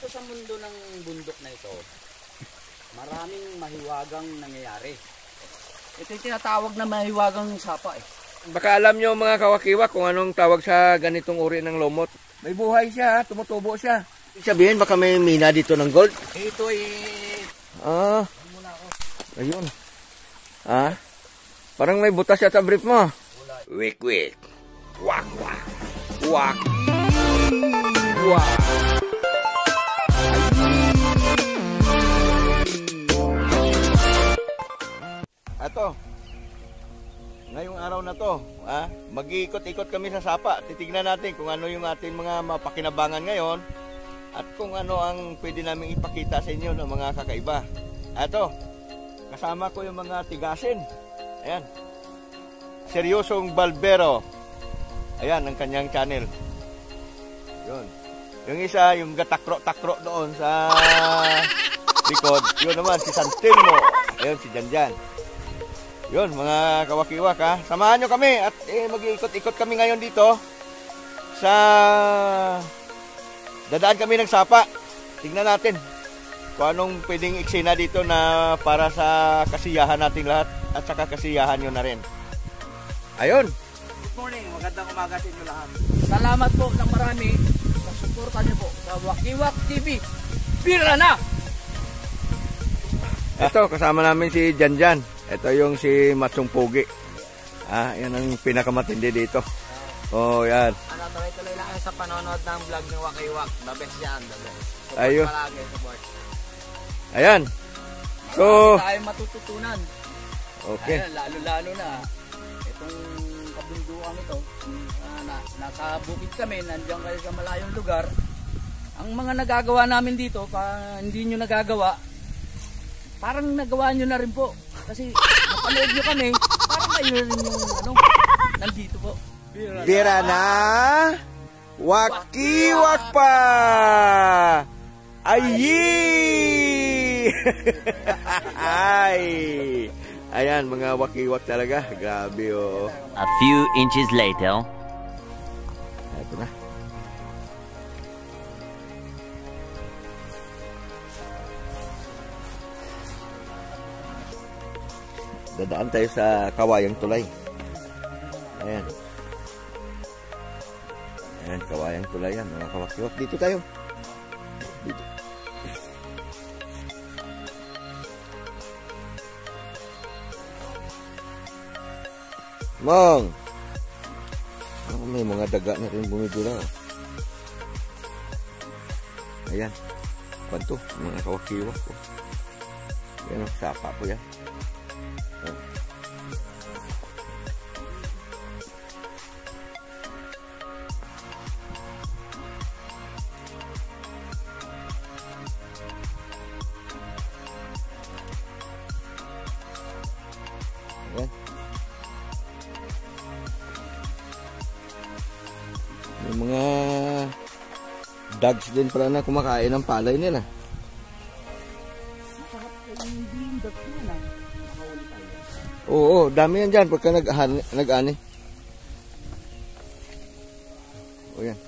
Dito sa mundo ng bundok na ito, maraming mahiwagang nangyayari. Ito yung tinatawag na mahiwagang sapa eh. Baka alam nyo mga kawakiwak kung anong tawag sa ganitong uri ng lumot. May buhay siya, tumutubo siya. Sabihin baka may mina dito ng gold. Ito ay... Ayun. Parang may butas yata brief mo. Wik. Wak. Wak. Wak. Ato. Ngayong araw na to, mag-iikot-ikot kami sa sapa. Titignan natin kung ano yung ating mga mapakinabangan ngayon at kung ano ang pwede namin ipakita sa inyo ng mga kakaiba. Ato, kasama ko yung mga tigasin. Ayan. Seryosong Balbero. Ayan ang kanyang channel. Yun. Yung isa, yung gatakro-takro doon sa likod. Yun naman, si Santelmo. Ayun, si Janjan. Yun, mga kawakiwak ha. Samahan nyo kami at mag-iikot-ikot kami ngayon dito sa... Dadaan kami ng sapa. Tingnan natin kung anong pwedeng eksena dito na para sa kasiyahan nating lahat at saka kasiyahan nyo na rin. Ayun. Good morning, magandang umaga sa inyo lahat. Salamat po ng marami sa suporta niyo po sa Wakiwak TV. Pira na! Ito, kasama namin si Janjan. Ito yung si Matsong Pugi. Yan ang pinakamatindi dito. Oh, yan. Tuloy-tuloy lang sa panonood ng vlog ng Wakiwak. The best yan, the best. Ayun. Palagi, support. Ayan. So, tayo matututunan. Okay. Ayan, lalo-lalo na itong kabundukan ito. Nasa bukid kami, nandiyan kayo sa malayong lugar. Ang mga nagagawa namin dito, hindi nyo nagagawa, parang nagawa nyo na rin po. Kasi napanood nyo kami, parang kayo rin yung nandito po. Bira na! Wakiwak pa! Ayi! Ay! Ayan, mga wakiwak talaga. Grabe oh. A few inches later. Ito na. Dadaan tayo sa Kawayang Tulay. Ayan. Ayan, Kawayang Tulay yan, mga kawakiwak. Dito tayo. Dito. Mong! May mga daga na rin bumidula. Ayan. Kwanto, mga kawakiwak po. Ayan, sapa po yan. Yung mga dogs din pala na kumakain ng palay nila. Oo, dami yan dyan pagka nag-ani. O yan.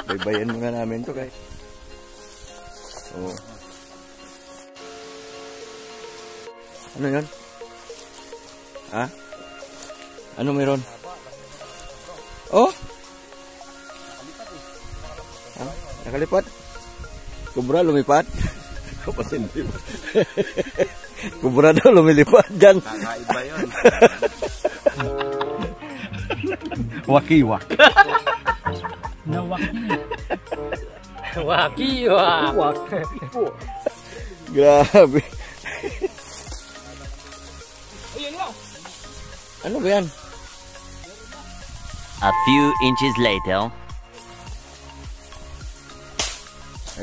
Baybayan muna namin to guys. Oo. Ano yan? Ano meron? Oh? Nakalipat? Kubra lumipat? Kapasin din. Kubra daw lumilipat dyan. Kakaiba yun. Wakiwak. Wakiwak. Grabe. Ano ba yan? A few inches later.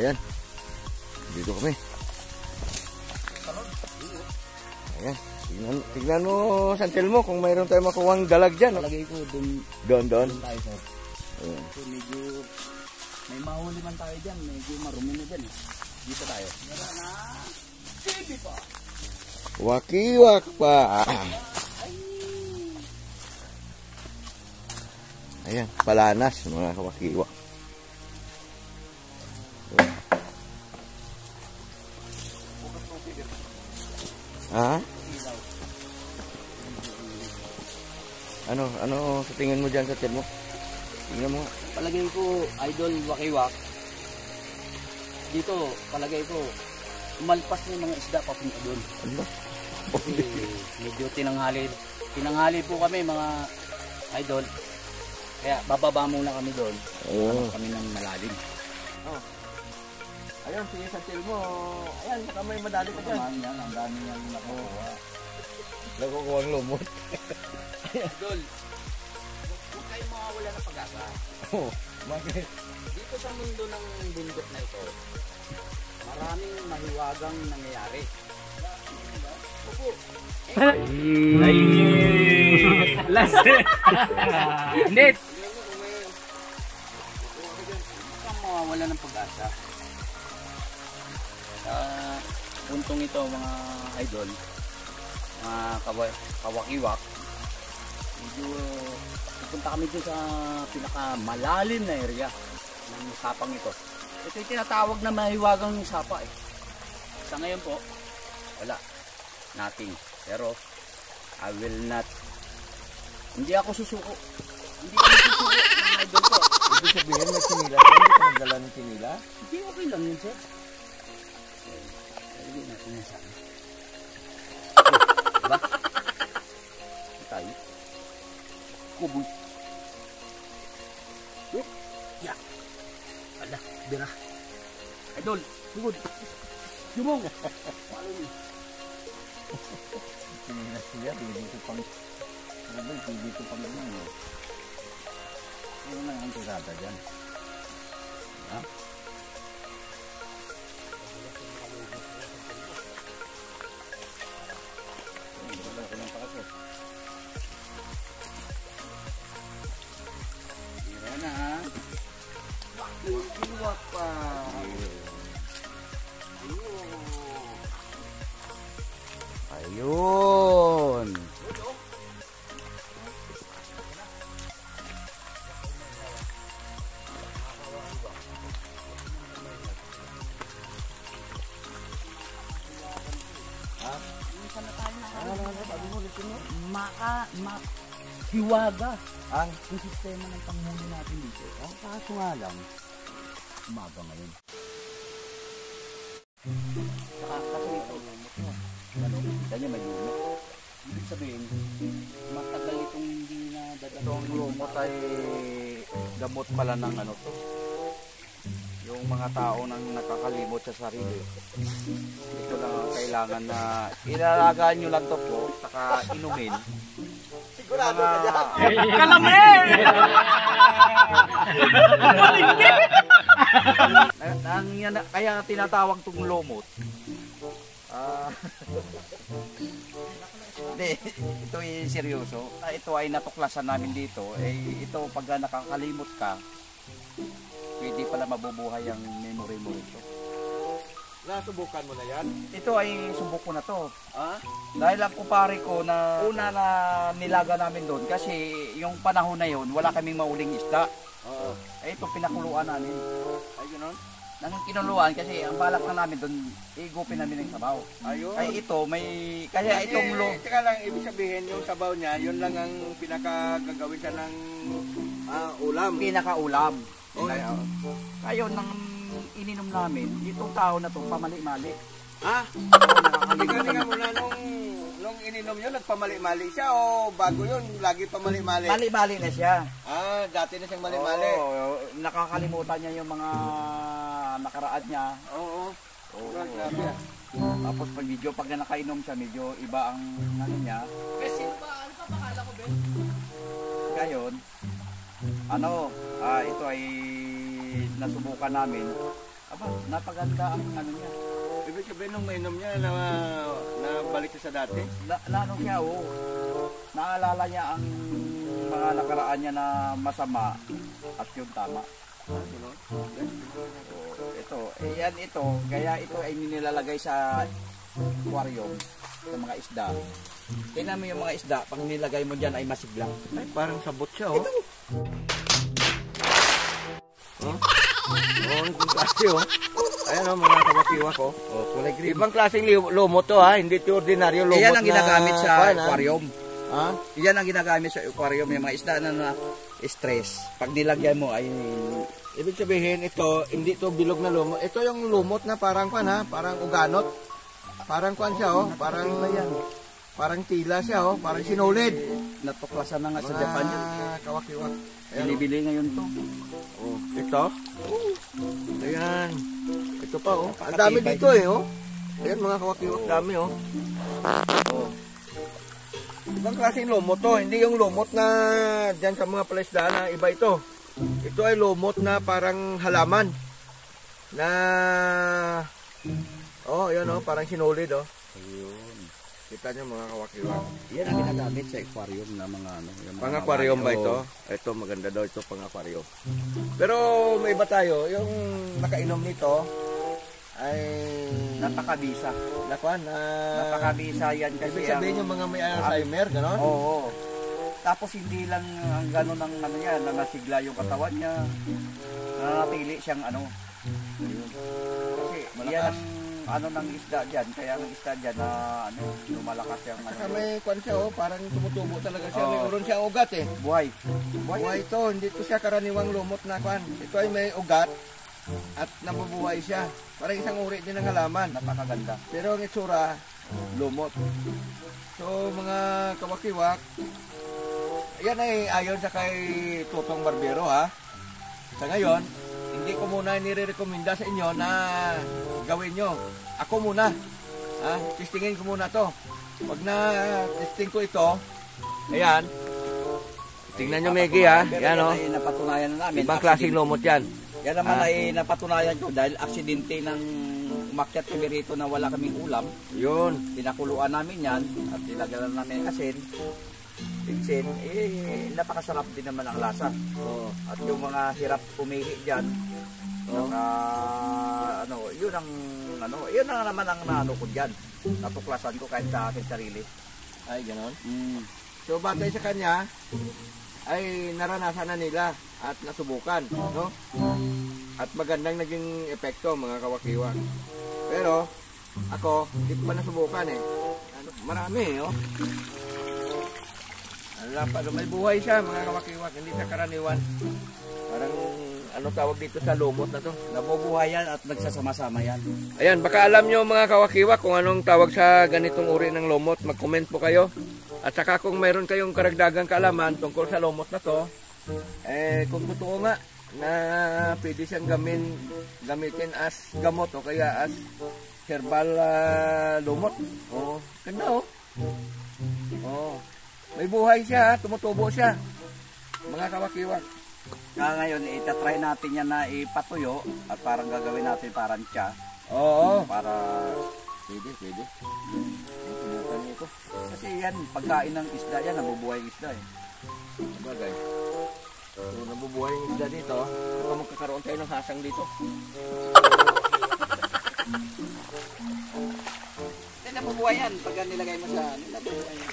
Ayan. Dito kami. Ayan. Tignan mo, Santelmo, kung mayroon tayo makuhang dalag dyan. Lagay ko Doon. tayo sir. So medyo May mahuli man tayo dyan. Medyo marumi na dyan. Dito tayo. Meron na. Baby pa. Wakiwak pa. Ayan, palanas mga kawakiwak. Ha? Ano sa tingin mo dyan sa tiyan mo? Tingnan mo. Palagay ko, idol wakiwak. Dito, palagay ko, umalpas na yung mga isda papunta doon. Ano? Kasi medyo tinanghali po kami mga idol. Kaya bababa muna kami doon. Oo. Kami ng malalim. Oh. Ayun, sige sa tiyan mo. Ayan, saka may madali pa dyan. Yan, ang dami yan nakukuha. Nakukuha ang lumot. Idol, huwag kayong mawawala ng pag-asa. Oh, bakit? Dito sa mundo ng bundok na ito, maraming mahiwagang nangyayari. Opo. Ay! Last! Hindi! Huwag kang mawawala ng pag-asa. Sa puntong ito mga idol, mga kawakiwak, medyo pupunta kami dito sa pinakamalalim na area ng sapang ito. Ito yung tinatawag na mahiwagang sapa eh. Sa ngayon po, wala. Nothing. Pero, I will not. Hindi ako susuko. Hindi ako susuko. Mga idol ko. Ibig sabihin, may sinila. Hindi ka nagdala ng sinila? Hindi okay lang yun, sir. Hindi natin yan sa akin. Diba? Tayo. Kuboy. Ya. Ala, bira. Idol, tugod. Yumong. Paano yun? Sinila siya, dito pang... Dito pang ano. Ano lang ang tirada dyan? Ha? Wala ko lang pa. Tira na ha. Wakiwak pa. Ayun. Hiwaga ang sistema ng panghuli natin dito. Ang kaso nga lang, umaga ngayon. Saka kasi ito, ano, kita niya may lumot. Ibig sabihin, matagal itong hindi na dadating. Itong lumot ay gamot pala ng ano to. Yung mga tao nang nakakalimot sa sarili. Ito lang ang kailangan na ilalagaan nyo lang to po, saka inumin. Sigurado ka dyan. Kalamay! Kaya tinatawag tong lumot. Hindi, ito ay seryoso. Ito ay natuklasan namin dito. Ito pag nakakalimot ka, pwede pala mabubuhay ang memory mo ito. Nasubukan mo na yan? Ito ay subok ko na to. Ha? Dahil ang kupare ko na una na nilaga namin doon kasi yung panahon na yun, wala kaming mauling isda. Oo. Ito pinakuluan namin. Ay, gano'n? Nang kinuluan kasi ang balak na namin doon, igupin namin ng sabaw. Ayun. Ay ito, may, kaya itong Teka lang, ibig sabihin yung sabaw niya, yun lang ang pinakagagawin siya ng ulam. pinakaulam. Oh. Kaya nang ininom namin, itong tao na to pamali-mali. Ha? Teka muna, nung ininom yun, nagpamali-mali siya o bago yun, lagi pamali-mali? Mali-mali na siya. Dati na siyang mali-mali. Oo, nakakalimutan niya yung mga nakaraan niya. Oo. Grabe. Tapos pag nakainom siya, medyo iba ang ano niya. Kasi ano pa bakala ko, Ben? Ngayon, ito ay nasubukan namin. Aba, napaganda ang ano niya. Ibig sabihin nung mainom niya na balik siya sa dati? Lalo siya, naalala niya ang mga nakaraan niya na masama at yung tama. Ganun. Yan. Ito, yan ito. Kaya ito ay nilalagay sa aquarium sa mga isda. Tingnan mo yung mga isda, pag nilagay mo dyan ay masigla. Ay, parang sabot siya, oh. Oh, ibang klase, oh. Ayan, oh, mga kawakiwak, oh. Oh, kulay green. Ibang klaseng lumot to, ha. Hindi ito ordinaryo lumot Yan ang ginagamit sa pan, ha? aquarium. Ha? Yan ang ginagamit sa aquarium, yung mga isda na stress. Pag nilagyan mo ay Ibig sabihin, ito, hindi to bilog na lumot. Ito yung lumot na parang kwan, ha. Parang uganot. Parang kwan siya, oh. Parang tila siya, oh. Parang sinulid. natuklasan na nga sa Japan yun. Kawakiwak. Binibili ngayon to. Oh, ito. Ayan. Ito pa, oh. Ang dami dito, eh, oh. Ayan, mga kawakiwak, dami, oh. Oh. Ibang klaseng lumot to. Hindi yung lumot na dyan sa mga palaisdaan na iba ito. Ito ay lumot na parang halaman. Na... Oh, ayan, oh. Parang sinulid, oh. Ayun. Kita nyo, mga kawakiwak. Yan ang ginagamit sa aquarium na mga ano. Yung mga Pang-aquarium ba bayo. ito? Ito, maganda daw ito, pang-aquarium. Pero may iba tayo. Yung nakainom nito ay... Napakabisa. Nakuan, Napakabisa yan kasi ibig sabihin yung mga may Alzheimer, gano'n? Oo. Tapos hindi lang ang gano'n ang ano niya, na nasigla yung katawan niya. Nanatili siyang ano. Ayun. Kasi Malakas. yan ang ano ng isda dyan. Kaya ang isda dyan na ano, lumalakas yung ano. Saka may kwan siya, oh, parang tumutubo talaga siya. Oo. May uron siya ugat, eh. Buhay. Buhay ito, hindi ito siya karaniwang lumot na kwan. Ito ay may ugat at nabubuhay siya. Parang isang uri din ng halaman. Napakaganda. Pero ang itsura, lumot. So, mga kawakiwak, yan ay ayon sa kay Tutong Barbero, ha. Sa ngayon, hindi ko muna nire-recommenda sa inyo na gawin nyo. Ako muna. Ha? Testingin ko muna to. Pag na-testing ko ito, ayan. Tingnan nyo, Megi, ha. Yan, o. Ay napatunayan na namin. Ibang klaseng lumot yan. Yan naman ay napatunayan ko dahil aksidente ng umakyat kami rito na wala kaming ulam. Yun. Pinakuluan namin yan at nilagyan namin ng asin. Pinsin, napakasarap din naman ang lasa. Oh. At yung mga hirap umihi dyan, yun ang naman ang naano ko dyan. Natuklasan ko kahit sa akin sarili. Ay, ganon. So, batay sa kanya, ay naranasan na nila at nasubukan, no? At magandang naging epekto, mga kawakiwak. Pero, ako, hindi ko pa nasubukan, eh. Marami, oh. May buhay siya, mga kawakiwak. Hindi siya karaniwan. Parang, ano tawag dito sa lumot na to? Nabubuhay yan at nagsasama-sama yan. Ayan, baka alam nyo, mga kawakiwak, kung anong tawag sa ganitong uri ng lumot. Mag-comment po kayo. At saka kung mayroon kayong karagdagang kaalaman tungkol sa lumot na to, kung totoo nga na pwede siyang gamitin as gamot o kaya as herbal lumot. Oh, ganda, oh. Oh. May buhay siya, tumutubo siya. Mga kawakiwak. Ngayon, itatry natin yan na ipatuyo at parang gagawin natin parang tiya. Oo. Para, Pwede. Subukan niyo ito. kasi yan, pagkain ng isda yan, nabubuhay yung isda eh. Sabagay. So, nabubuhay yung isda dito. Baka magkakaroon tayo ng hasang dito. Hindi, nabubuhay yan. Pag nilagay mo sa, nabubuhay yan.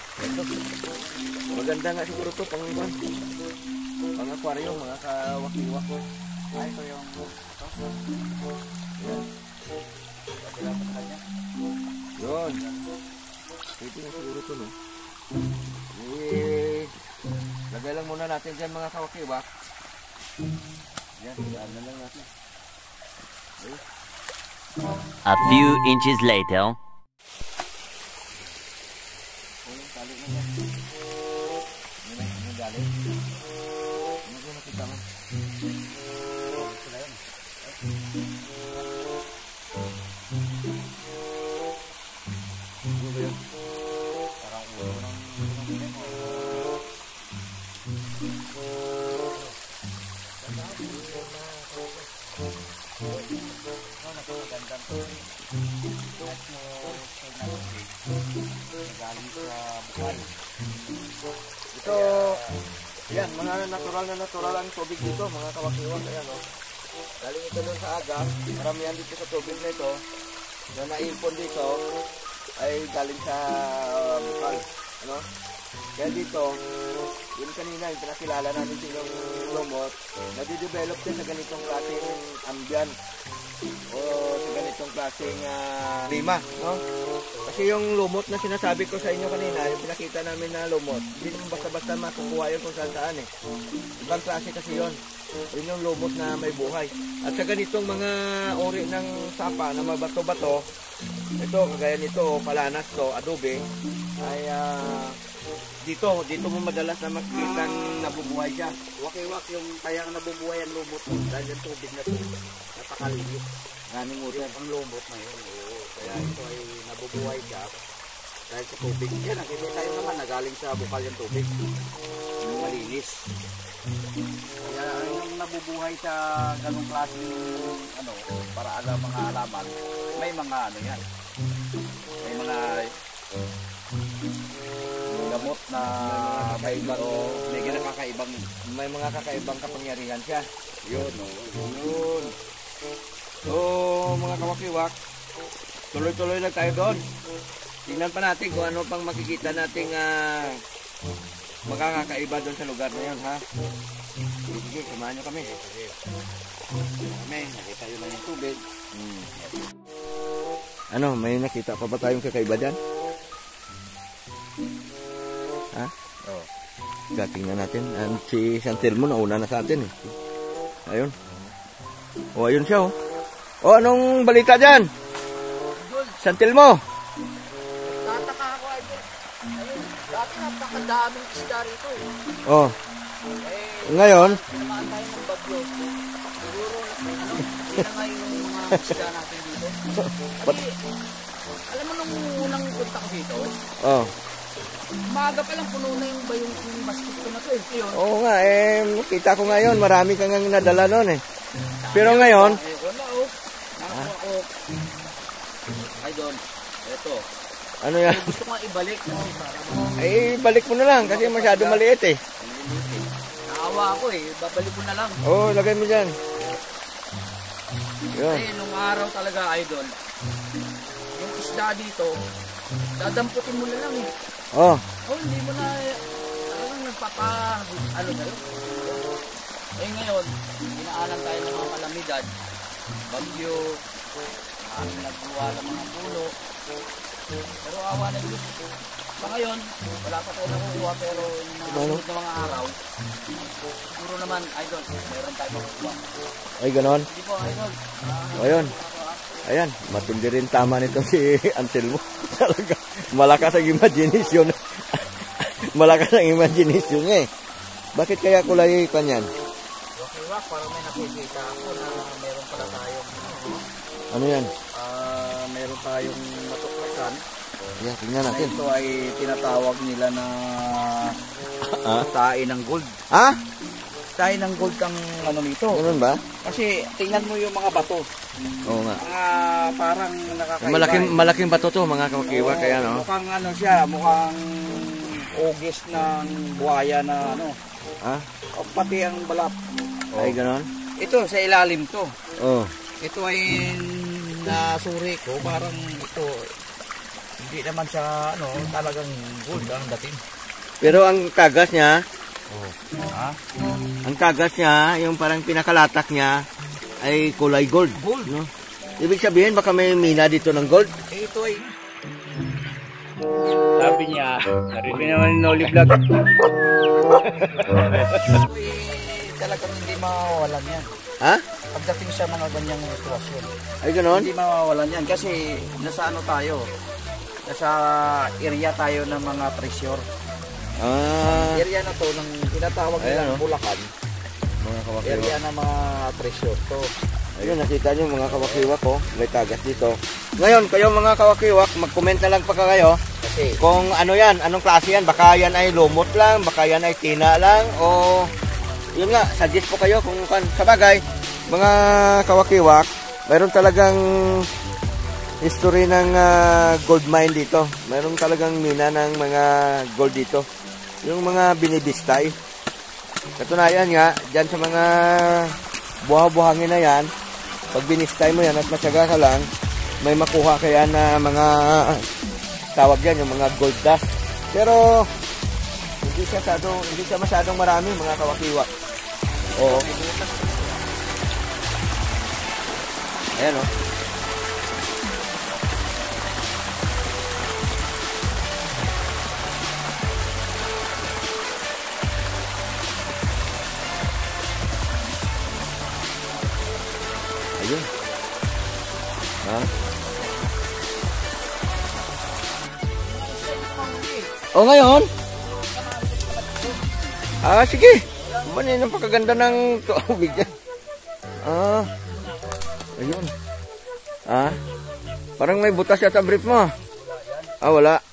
Maganda nga siguro ito pang aquarium, mga kawakiwak. Ay, ito yung, Yun. Pwede na siguro ito, no? Lagay lang muna natin dyan, mga kawakiwak. Yan, ilaan na lang natin. A few inches later. Tali na yan. Ano galing? Ano ko nakita mo? Ano ba yun? parang ulo ng napakagandang to. At galing sa bukal. Ito, yan, mga natural ang tubig dito, mga kawakiwak. Ayan, oh. Galing ito doon sa agap. Maramihan dito sa tubig na ito na naimpon dito ay galing sa bukal. Ano? Kaya dito, yun kanina, yung pinakilala namin silang lumot, nadidevelop din sa ganitong klaseng ambyan o sa ganitong klaseng klima, no? Kasi yung lumot na sinasabi ko sa inyo kanina, yung pinakita namin na lumot, hindi naman basta-basta makukuha yun kung saan-saan eh. Ibang klase kasi yun. Yun yung lumot na may buhay. At sa ganitong mga uri ng sapa na mabato-bato, ito, kagaya nito, palanas to, adobe, ay dito mo madalas na makikita nabubuhay siya. Wakiwak yung kaya nabubuhay ang lumot mo dahil yung tubig na ito napakalinis. Maraming utot. Ang lumot na yun. Oo. Kaya ito ay nabubuhay siya dahil sa tubig. Yan, nakikita tayo naman nagaling sa bukal yung tubig. Malinis. Kaya yung nabubuhay sa ganong klaseng para alam mga halaman, may mga yan. May mga gamot na may May mga kakaibang kapangyarihan siya. yun. Yun. So, mga kawakiwak, tuloy-tuloy lang tayo doon. Tingnan pa natin kung ano pang makikita nating makakakaiba doon sa lugar na yun, ha? Sige, samahan nyo kami. Nakita yun lang yung tubig. Ano, may nakita pa ba tayong kakaiba dyan? Ha? Oo. Tingnan natin. Si Santelmo nauna na sa atin eh. Ayun. O, ayun siya oh. O, anong balita dyan? Santelmo. Tataka ako, Idol. Ayun, dati napakadaming isda rito eh. Oh. Ngayon, Namaan tayo ng bagyo. Siguro, hindi na nga yung mga isda natin dito. Kasi, alam mo nung unang punta ko dito, oh. umaga pa lang puno na yung basket ko na to eh. Yun. Oo nga, kita ko ngayon, marami kang nadala noon eh. Pero ngayon, Wala oh. Nakakuha ko. Idol, eto. ano yan? Gusto ko nga ibalik kasi para Ay, balik mo na lang kasi masyado maliit eh. naawa ako eh. Babalik ko na lang. Oo, lagay mo dyan. Yun. Eh, nung araw talaga, Idol, yung isda dito, dadamputin mo na lang eh. Oh, Oh, hindi mo na, talagang ano na yun. Eh ngayon, dinaanan tayo ng mga kalamidad, bagyo, nagbuwa ng mga puno. Pero awa na Diyos. Sa ngayon, wala pa tayo nakukuha pero yung mga sunod na mga araw, siguro naman, Idol, meron tayo makukuha. ay ganon. Hindi po, Idol. Ayun. Ayan, matindi rin tama nito si Anselmo. Talaga, malakas ang imagination. Malakas ang imagination niya eh. Bakit kaya kulay pa niyan? Okay, Wak, parang may nakikita ako na meron pala tayong, Ano yan? Meron tayong matuklasan. Yeah, tingnan Na natin. ito ay tinatawag nila na tae ng gold. Ha? Tae ng gold ang ano nito. Ganun ba? Kasi tingnan mo yung mga bato. Oo nga. Mga parang nakakaiba. Malaking bato to mga kawakiwa, kaya no? Mukhang ano siya, mukhang ugis ng buhaya na ano. Ha? O pati ang balat. Ay ganon? Ito sa ilalim to. Oh. Ito ay nasuri ko, parang ito hindi naman siya ano, talagang gold ang dating. Pero ang kagas niya, Ha? ang kagas niya, yung parang pinakalatak niya, ay kulay gold. Gold. No? Ibig sabihin, baka may mina dito ng gold. Eh, ito ay sabi niya, narinig naman yung Noli Vlog. Talagang hindi mawawalan yan. Ha? Pagdating sa mga ganyang sitwasyon. Ay ganon? Hindi mawawalan yan kasi nasa ano tayo? Nasa area tayo ng mga pressure. Ah, Area na to ng tinatawag Ayan, nilang oh. Bulacan. mga kawakiwa. Area ng mga pressure to. Ayun, nakita nyo mga kawakiwa ko, may kagas dito. Ngayon, kayo mga kawakiwa, mag-comment na lang pa kayo. Kasi Kung ano yan, anong klase yan, baka yan ay lumot lang, baka yan ay tina lang, o yun nga, suggest po kayo kung sa bagay, mga kawakiwak, mayroon talagang history ng gold mine dito. Mayroon talagang mina ng mga gold dito. Yung mga binibistay. Katunayan nga, dyan sa mga buha-buhangin na yan. Pag binistay mo yan at matyaga ka lang, may makuha kaya na mga tawag yan, yung mga gold dust. Pero hindi siya masyadong marami, mga kawakiwa. Oo. Ayan o. Ayun. Ha? O ngayon? Sige. Manin ang pagkaganda ng tubig dyan. Ayun. Parang may butas yata brief mo. Wala.